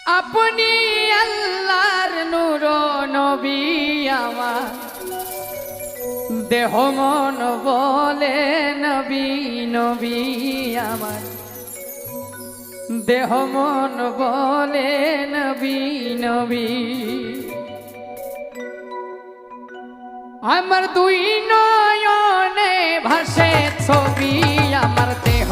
আপনি আল্লাহর নূর নবী আমার দেহ মন বলে নবী নবী আমার দেহ মন বলে নবী নবী আমার দুই নয়নে ভাসে ছবি আমার দেহ